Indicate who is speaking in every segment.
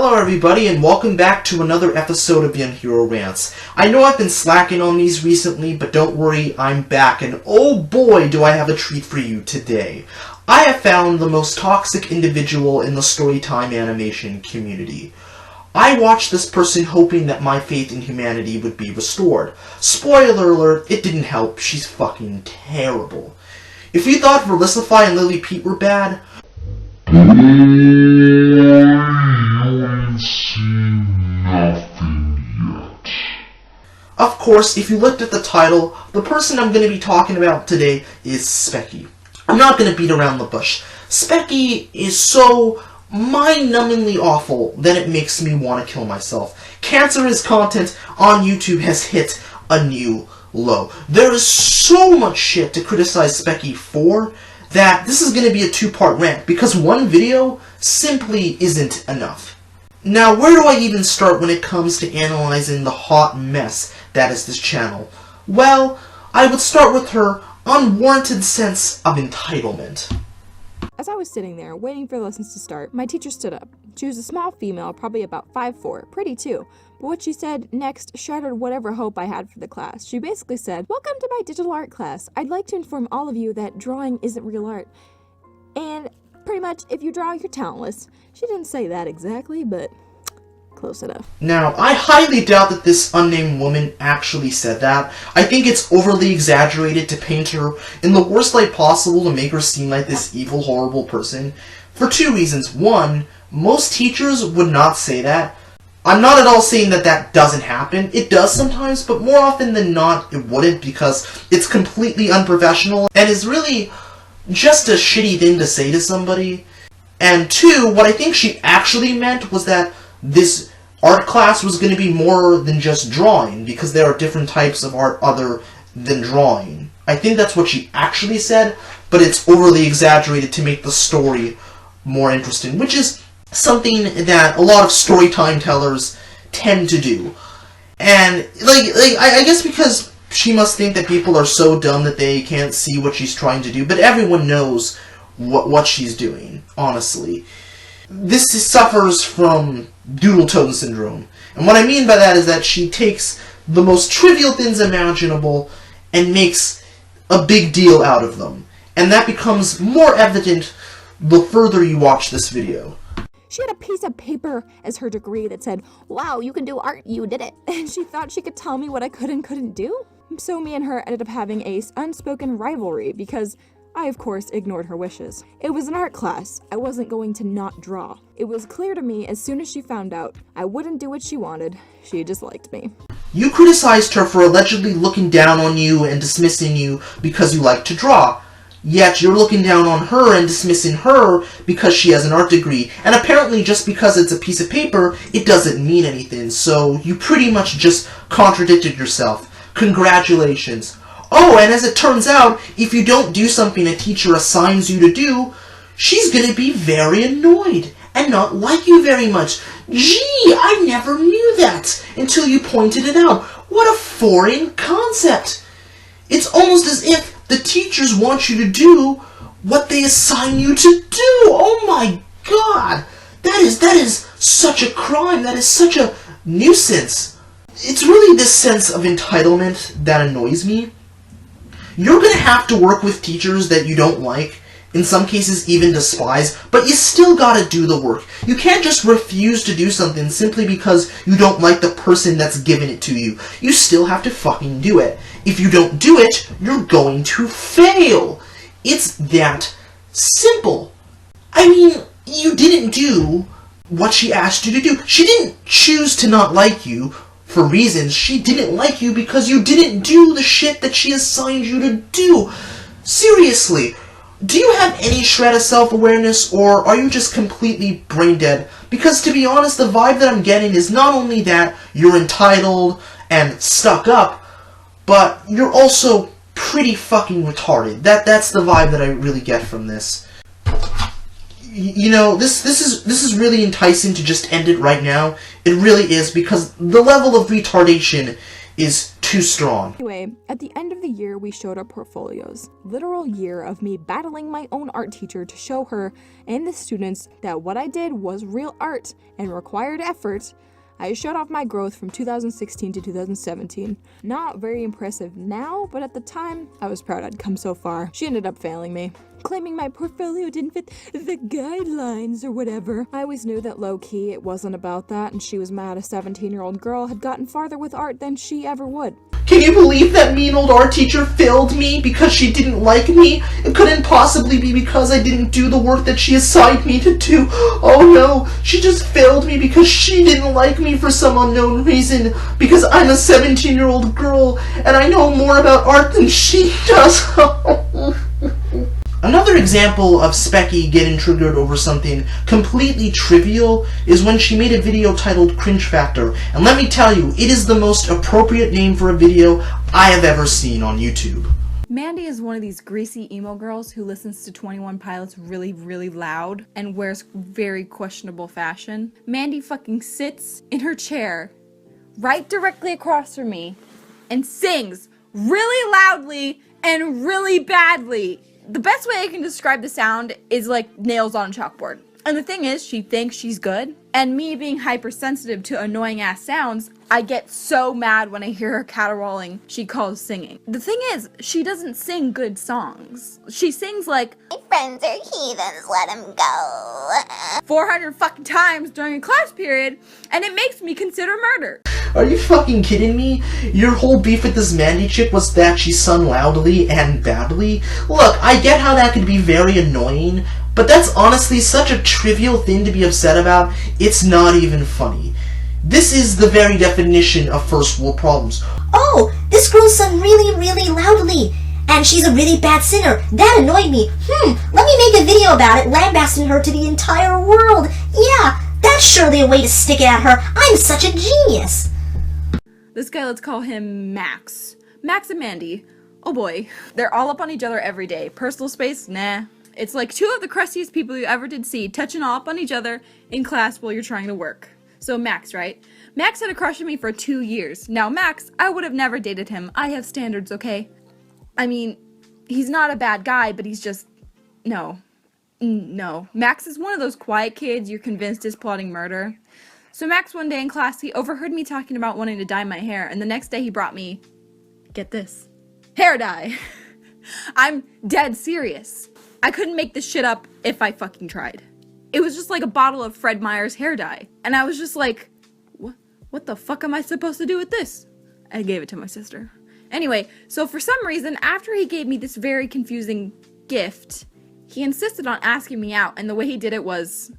Speaker 1: Hello everybody, and welcome back to another episode of Young Hero Rants. I know I've been slacking on these recently, but don't worry, I'm back, and oh boy do I have a treat for you today. I have found the most toxic individual in the storytime animation community. I watched this person hoping that my faith in humanity would be restored. Spoiler alert, it didn't help, she's fucking terrible. If you thought Velicify and Lily Pete were bad, of course, if you looked at the title, the person I'm going to be talking about today is Spechie. I'm not going to beat around the bush. Spechie is so mind-numbingly awful that it makes me want to kill myself. Cancerous content on YouTube has hit a new low. There is so much shit to criticize Spechie for that this is going to be a two-part rant, because one video simply isn't enough. Now, where do I even start when it comes to analyzing the hot mess that is this channel? Well, I would start with her unwarranted sense of entitlement.
Speaker 2: As I was sitting there, waiting for lessons to start, my teacher stood up. She was a small female, probably about 5'4", pretty too. But what she said next shattered whatever hope I had for the class. She basically said, "Welcome to my digital art class. I'd like to inform all of you that drawing isn't real art. And pretty much, if you draw, you're talentless." She didn't say that exactly, but close enough.
Speaker 1: Now, I highly doubt that this unnamed woman actually said that. I think it's overly exaggerated to paint her in the worst light possible to make her seem like this evil, horrible person. For two reasons. One, most teachers would not say that. I'm not at all saying that that doesn't happen. It does sometimes, but more often than not, it wouldn't, because it's completely unprofessional and is really just a shitty thing to say to somebody. And two, what I think she actually meant was that this art class was going to be more than just drawing, because there are different types of art other than drawing. I think that's what she actually said, but it's overly exaggerated to make the story more interesting, which is something that a lot of storytime tellers tend to do. And, I guess because she must think that people are so dumb that they can't see what she's trying to do, but everyone knows what she's doing, honestly. This suffers from doodle tone syndrome. And what I mean by that is that she takes the most trivial things imaginable and makes a big deal out of them. And that becomes more evident the further you watch this video.
Speaker 2: She had a piece of paper as her degree that said, "Wow, you can do art, you did it." And she thought she could tell me what I could and couldn't do. So me and her ended up having a unspoken rivalry because I, of course, ignored her wishes. It was an art class. I wasn't going to not draw. It was clear to me as soon as she found out I wouldn't do what she wanted. She disliked me.
Speaker 1: You criticized her for allegedly looking down on you and dismissing you because you like to draw. Yet you're looking down on her and dismissing her because she has an art degree. And apparently just because it's a piece of paper, it doesn't mean anything. So you pretty much just contradicted yourself. Congratulations. Oh, and as it turns out, if you don't do something a teacher assigns you to do, she's going to be very annoyed and not like you very much. Gee, I never knew that until you pointed it out. What a foreign concept. It's almost as if the teachers want you to do what they assign you to do. Oh my god. That is such a crime. That is such a nuisance. It's really this sense of entitlement that annoys me. You're going to have to work with teachers that you don't like, in some cases even despise, but you still gotta do the work. You can't just refuse to do something simply because you don't like the person that's giving it to you. You still have to fucking do it. If you don't do it, you're going to fail. It's that simple. I mean, you didn't do what she asked you to do. She didn't choose to not like you for reasons. She didn't like you because you didn't do the shit that she assigned you to do. Seriously, do you have any shred of self-awareness, or are you just completely brain dead? Because to be honest, the vibe that I'm getting is not only that you're entitled and stuck up, but you're also pretty fucking retarded. That's the vibe that I really get from this. You know, this is really enticing to just end it right now. It really is, because the level of retardation is too too strong.
Speaker 2: Anyway, at the end of the year, we showed our portfolios. Literal year of me battling my own art teacher to show her and the students that what I did was real art and required effort. I showed off my growth from 2016 to 2017. Not very impressive now, but at the time, I was proud I'd come so far. She ended up failing me, claiming my portfolio didn't fit the guidelines or whatever. I always knew that low-key it wasn't about that, and she was mad a 17-year-old girl had gotten farther with art than she ever would.
Speaker 1: Can you believe that mean old art teacher failed me because she didn't like me? It couldn't possibly be because I didn't do the work that she assigned me to do. Oh no, she just failed me because she didn't like me for some unknown reason. Because I'm a 17-year-old girl and I know more about art than she does. Another example of Spechie getting triggered over something completely trivial is when she made a video titled Cringe Factor. And let me tell you, it is the most appropriate name for a video I have ever seen on YouTube.
Speaker 3: Mandy is one of these greasy emo girls who listens to 21 Pilots really, really loud and wears very questionable fashion. Mandy fucking sits in her chair right directly across from me and sings really loudly and really badly. The best way I can describe the sound is like nails on a chalkboard. And the thing is, she thinks she's good. And me being hypersensitive to annoying ass sounds, I get so mad when I hear her caterwauling she calls singing. The thing is, she doesn't sing good songs. She sings like,
Speaker 4: "My friends are heathens, let them go."
Speaker 3: 400 fucking times during a class period, and it makes me consider murder.
Speaker 1: Are you fucking kidding me? Your whole beef with this Mandy chick was that she sung loudly and badly? Look, I get how that could be very annoying, but that's honestly such a trivial thing to be upset about, it's not even funny. This is the very definition of first world problems.
Speaker 4: "Oh, this girl sung really, really loudly, and she's a really bad singer. That annoyed me. Let me make a video about it, lambasting her to the entire world. Yeah, that's surely a way to stick it at her. I'm such a genius."
Speaker 3: This guy, let's call him Max. Max and Mandy. Oh boy. They're all up on each other every day. Personal space? Nah. It's like two of the crustiest people you ever did see touching all up on each other in class while you're trying to work. So Max, right? Max had a crush on me for 2 years. Now Max, I would have never dated him. I have standards, okay? I mean, he's not a bad guy, but he's just... No. Max is one of those quiet kids you're convinced is plotting murder. So Max, one day in class, he overheard me talking about wanting to dye my hair, and the next day he brought me, get this, hair dye. I'm dead serious. I couldn't make this shit up if I fucking tried. It was just like a bottle of Fred Meyer's hair dye. And I was just like, what the fuck am I supposed to do with this? I gave it to my sister. Anyway, so for some reason, after he gave me this very confusing gift, he insisted on asking me out, and the way he did it was...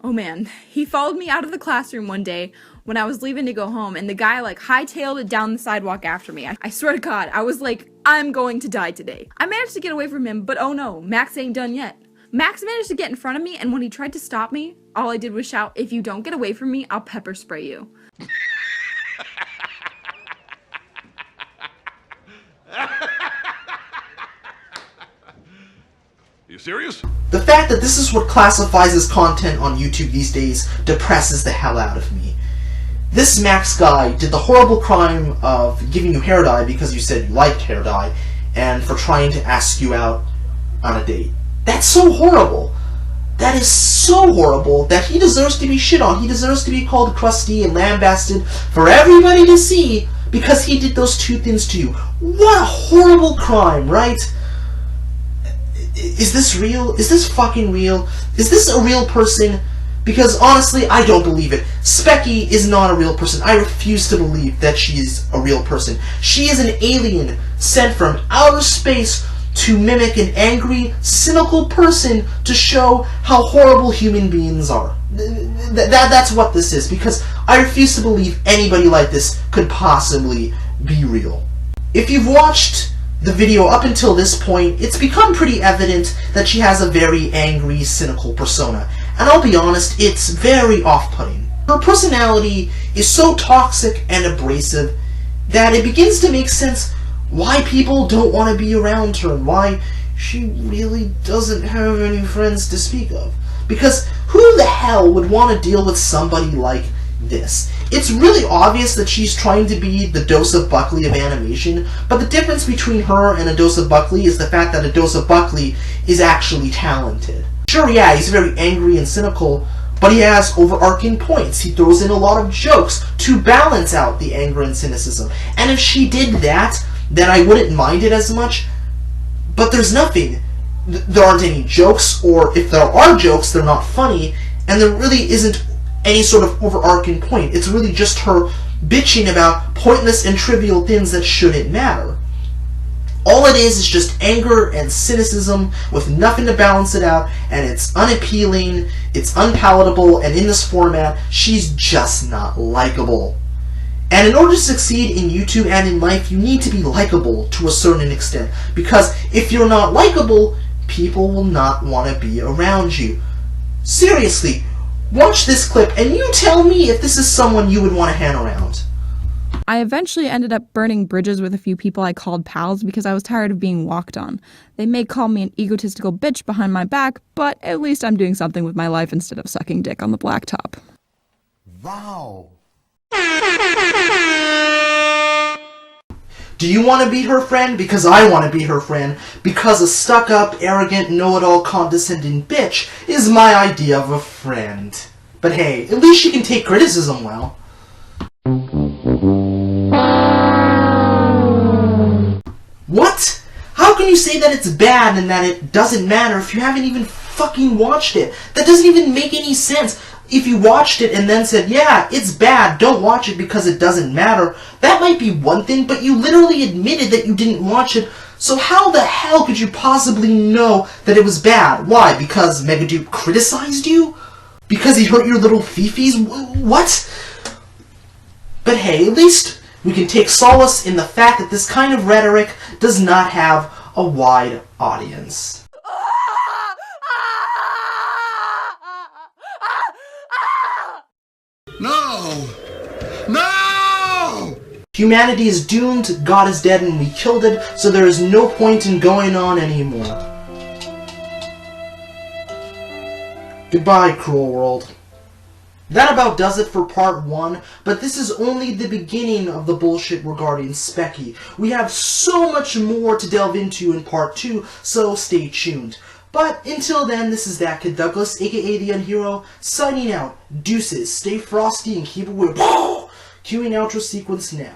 Speaker 3: Oh man, he followed me out of the classroom one day when I was leaving to go home, and the guy like hightailed it down the sidewalk after me. I swear to God, I was like, I'm going to die today. I managed to get away from him, but oh no, Max ain't done yet. Max managed to get in front of me, and when he tried to stop me, all I did was shout, "If you don't get away from me, I'll pepper spray you."
Speaker 5: You serious?
Speaker 1: The fact that this is what classifies as content on YouTube these days depresses the hell out of me. This Max guy did the horrible crime of giving you hair dye because you said you liked hair dye, and for trying to ask you out on a date. That's so horrible. That is so horrible that he deserves to be shit on. He deserves to be called crusty and lambasted for everybody to see because he did those two things to you. What a horrible crime, right? Is this real? Is this fucking real? Is this a real person? Because honestly, I don't believe it. Spechie is not a real person. I refuse to believe that she is a real person. She is an alien sent from outer space to mimic an angry, cynical person to show how horrible human beings are. That's what this is, because I refuse to believe anybody like this could possibly be real. If you've watched the video up until this point, it's become pretty evident that she has a very angry, cynical persona. And I'll be honest, it's very off-putting. Her personality is so toxic and abrasive that it begins to make sense why people don't want to be around her and why she really doesn't have any friends to speak of. Because who the hell would want to deal with somebody like this. It's really obvious that she's trying to be the Dosef Buckley of animation, but the difference between her and a Dosef Buckley is the fact that a Dosef Buckley is actually talented. Sure, yeah, he's very angry and cynical, but he has overarching points. He throws in a lot of jokes to balance out the anger and cynicism. And if she did that, then I wouldn't mind it as much, but there's nothing. There aren't any jokes, or if there are jokes, they're not funny, and there really isn't any sort of overarching point. It's really just her bitching about pointless and trivial things that shouldn't matter. All it is just anger and cynicism with nothing to balance it out, and it's unappealing, it's unpalatable, and in this format, she's just not likable. And in order to succeed in YouTube and in life, you need to be likable to a certain extent, because if you're not likable, people will not want to be around you. Seriously, watch this clip and you tell me if this is someone you would want to hang around.
Speaker 2: I eventually ended up burning bridges with a few people I called pals because I was tired of being walked on. They may call me an egotistical bitch behind my back, but at least I'm doing something with my life instead of sucking dick on the blacktop.
Speaker 5: Wow.
Speaker 1: Do you want to be her friend? Because I want to be her friend. Because a stuck-up, arrogant, know-it-all, condescending bitch is my idea of a friend. But hey, at least she can take criticism well. What? How can you say that it's bad and that it doesn't matter if you haven't even fucking watched it? That doesn't even make any sense. If you watched it and then said, yeah, it's bad, don't watch it because it doesn't matter, that might be one thing, but you literally admitted that you didn't watch it, so how the hell could you possibly know that it was bad? Why? Because Megadude criticized you? Because he hurt your little fifis? What? But hey, at least we can take solace in the fact that this kind of rhetoric does not have a wide audience.
Speaker 5: No! No!
Speaker 1: Humanity is doomed, God is dead, and we killed it, so there is no point in going on anymore. Goodbye, cruel world. That about does it for part 1, but this is only the beginning of the bullshit regarding Spechie. We have so much more to delve into in part 2, so stay tuned. But until then, this is ThatKidDouglas, aka the Unhero, signing out. Deuces, stay frosty and keep it weird. Cueing outro sequence now.